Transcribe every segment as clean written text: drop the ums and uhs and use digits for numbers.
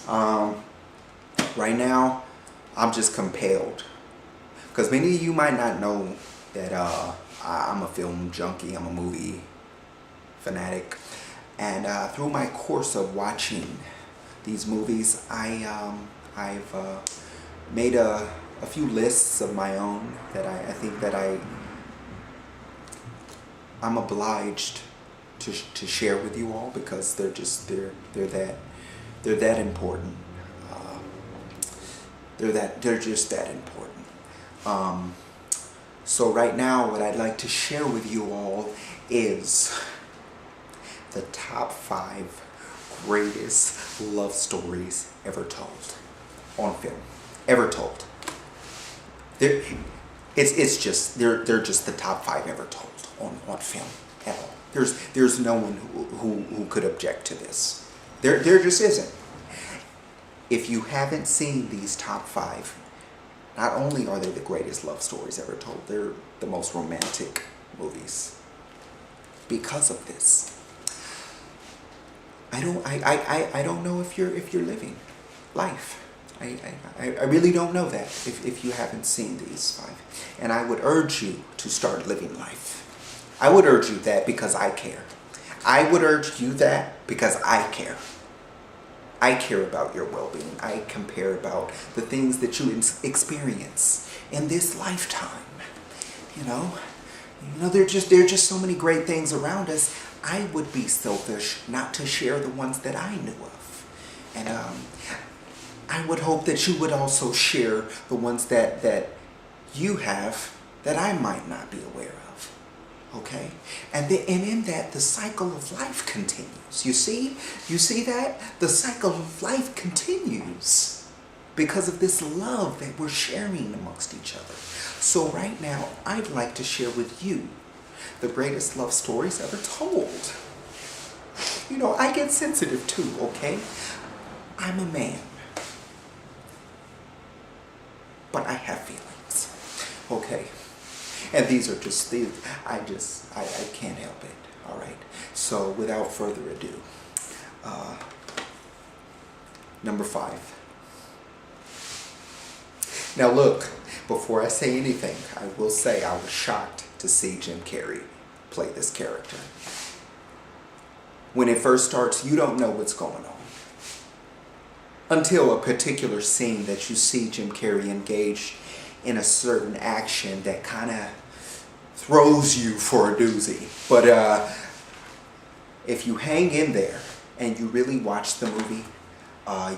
Um, right now, I'm just compelled. Because many of you might not know that I'm a film junkie. I'm a movie fanatic. And through my course of watching these movies, I've made a few lists of my own that I think that I'm obliged to share with you all, because they're that important. Uh, they're just that important. Um, so right now, what I'd like to share with you all is the top 5 greatest love stories ever told on film, ever told. They're, they're just the top 5 ever told on film at all. There's no one who could object to this. There just isn't. If you haven't seen these top 5, not only are they the greatest love stories ever told, they're the most romantic movies because of this. I don't know if you're living life. I really don't know that if you haven't seen these 5. And I would urge you to start living life. I would urge you that because I care. I would urge you that because I care. I care about your well-being. I care about the things that you experience in this lifetime. You know, there are just so many great things around us. I would be selfish not to share the ones that I knew of. And I would hope that you would also share the ones that you have that I might not be aware of. Okay? And in that, the cycle of life continues. You see that? The cycle of life continues because of this love that we're sharing amongst each other. So right now, I'd like to share with you the greatest love stories ever told. You know, I get sensitive too, okay? I'm a man. But I have feelings, okay? And these are just, I can't help it, all right? So without further ado, number 5. Now look, before I say anything, I will say I was shocked to see Jim Carrey play this character. When it first starts, you don't know what's going on until a particular scene that you see Jim Carrey engage in a certain action that kind of throws you for a doozy. But if you hang in there and you really watch the movie,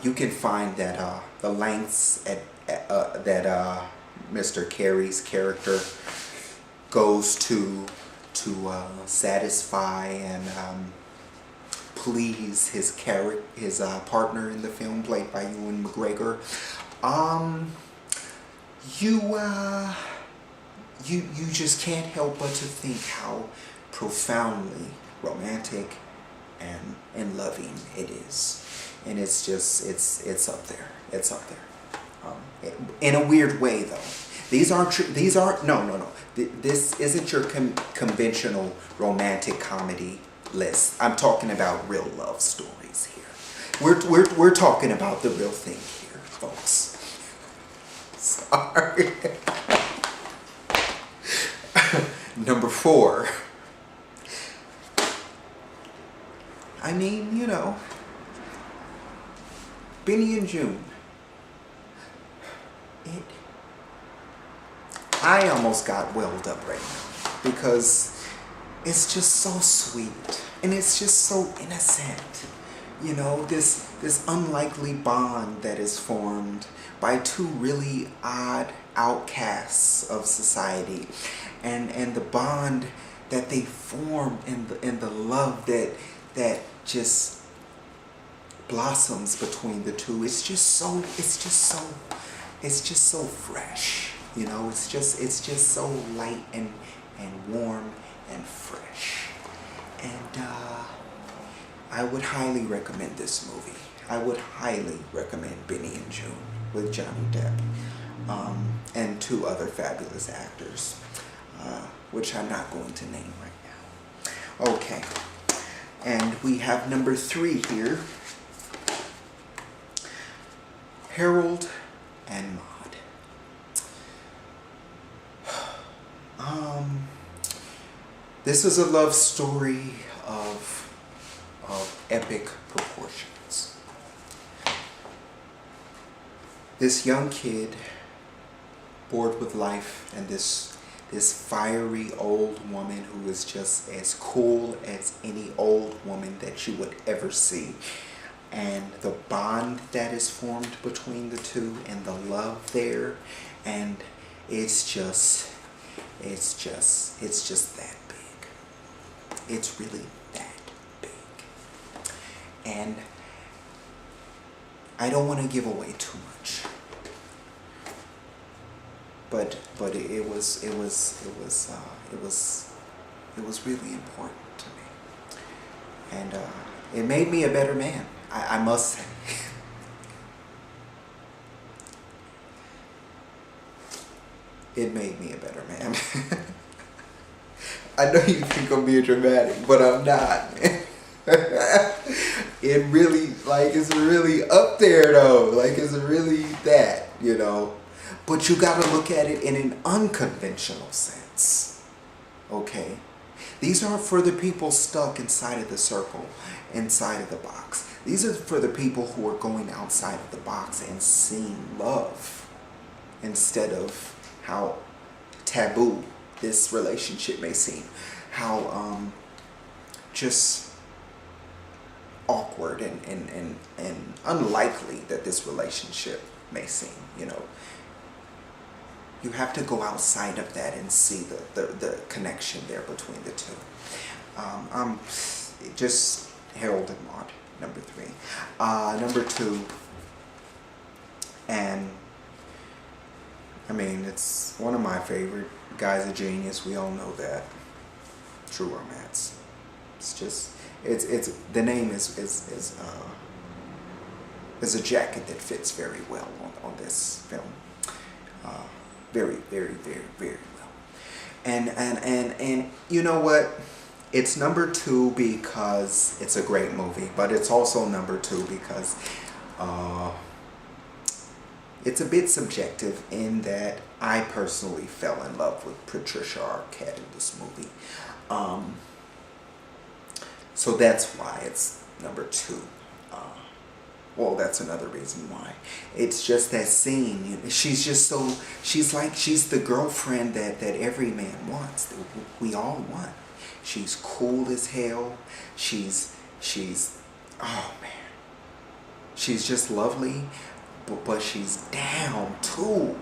you can find that the lengths that Mr. Carrey's character goes to satisfy and please his partner in the film, played by Ewan McGregor. You just can't help but to think how profoundly romantic and loving it is. And it's just, it's up there. It's up there. In a weird way, though. These aren't, no. This isn't your conventional romantic comedy list. I'm talking about real love stories here. We're talking about the real thing here, folks. Sorry. Number 4. I mean, you know, Benny and June. I almost got welled up right now because it's just so sweet and it's just so innocent. You know, this unlikely bond that is formed by 2 really odd outcasts of society, and the bond that they form and the love that just blossoms between the 2. It's just so fresh. You know, it's just so light and warm and fresh. And I would highly recommend this movie. I would highly recommend Benny and June with Johnny Depp and 2 other fabulous actors, which I'm not going to name right now. Okay, and we have number 3 here. Harold and Maude. This is a love story of epic proportions. This young kid, bored with life, and this fiery old woman who is just as cool as any old woman that you would ever see. And the bond that is formed between the two and the love there, and it's just that big. It's really that big. And I don't want to give away too much. But it was really important to me. And it made me a better man. I must say. It made me a better man. I know you think I'm being dramatic, but I'm not. It really, it's really up there though. It's really that, But you gotta look at it in an unconventional sense. Okay? These aren't for the people stuck inside of the circle, inside of the box. These are for the people who are going outside of the box and seeing love instead of how taboo this relationship may seem. How just awkward and unlikely that this relationship may seem, You have to go outside of that and see the connection there between the two. Just Harold and Maude, number 3. Number 2, and it's one of my favorite. Guy's a genius. We all know that. True Romance. It's just it's the name is a jacket that fits very well on this film. Very, very, very, very well. And you know what? It's number 2 because it's a great movie, but it's also number 2 because it's a bit subjective in that I personally fell in love with Patricia Arquette in this movie. So that's why it's number 2. Well, that's another reason why. It's just that scene. She's just so, she's the girlfriend that every man wants. That we all want. She's cool as hell. She's, oh man. She's just lovely, but she's down too.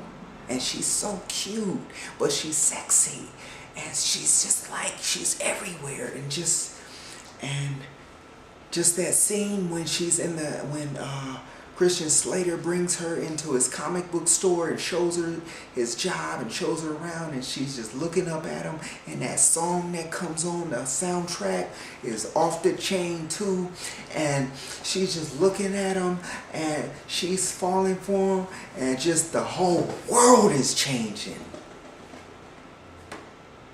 And she's so cute, but she's sexy. And she's just she's everywhere. And just that scene when she's when Christian Slater brings her into his comic book store and shows her his job and shows her around, and she's just looking up at him, and that song that comes on the soundtrack is Off the Chain too, and she's just looking at him and she's falling for him, and just the whole world is changing,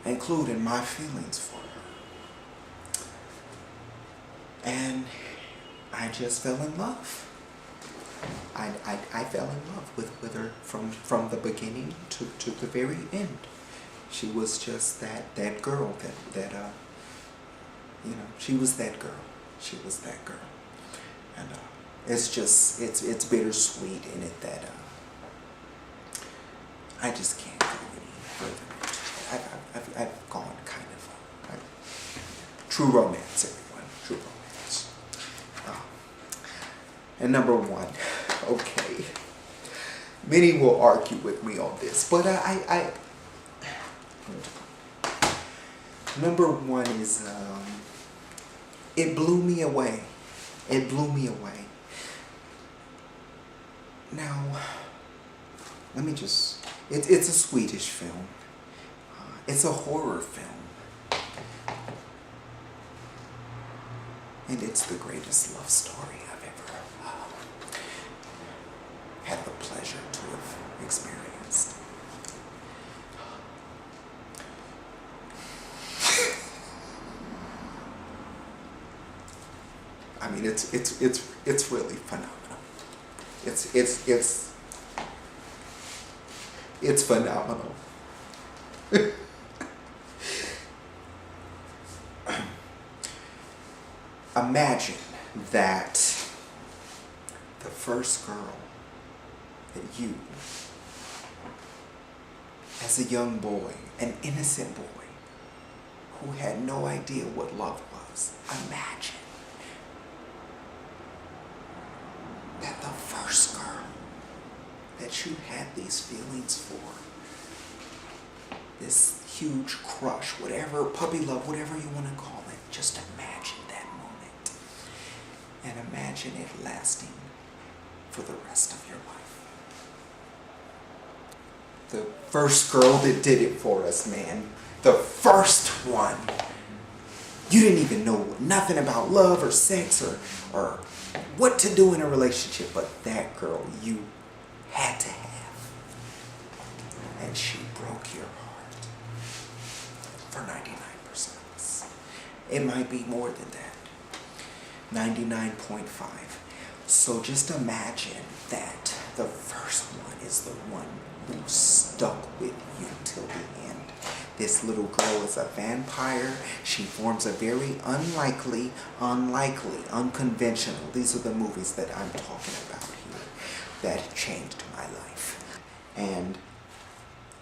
including my feelings for her. And I just fell in love. I fell in love with her from the beginning to the very end. She was just that girl that she was that girl. She was that girl. And it's just it's bittersweet in it that I just can't go any further. I've gone kind of True Romance, everyone. True Romance. And number 1, okay. Many will argue with me on this, but number 1 is it blew me away. It blew me away. Now, let me just. It's a Swedish film. It's a horror film. And it's the greatest love story I've ever had the pleasure to have experienced. I mean, it's really phenomenal. It's it's phenomenal. Imagine that the first girl that you, as a young boy, an innocent boy, who had no idea what love was, imagine that the first girl that you had these feelings for, this huge crush, whatever, puppy love, whatever you want to call it, just imagine that moment. And imagine it lasting for the rest of your life. The first girl that did it for us, man. The first one. You didn't even know nothing about love or sex or what to do in a relationship, but that girl you had to have. And she broke your heart for 99% of us. It might be more than that. 99.5. So just imagine that the first one is the one who stuck with you till the end. This little girl is a vampire. She forms a very unlikely, unconventional. These are the movies that I'm talking about here that changed my life. And,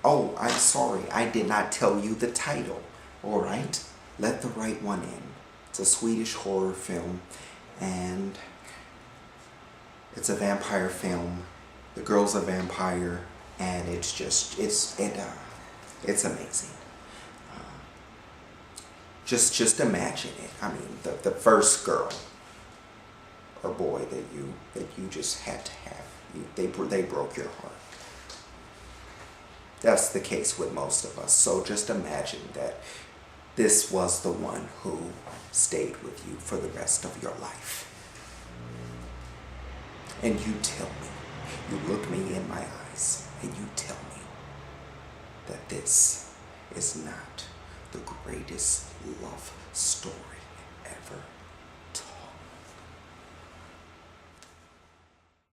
oh, I'm sorry, I did not tell you the title. All right, Let the Right One In. It's a Swedish horror film, and it's a vampire film. The girl's a vampire, and it's just, it's amazing. Just imagine it. I mean, the first girl or boy that you just had to have, they broke your heart. That's the case with most of us. So just imagine that this was the one who stayed with you for the rest of your life. And you tell me, you look me in my eyes, and you tell me that this is not the greatest love story ever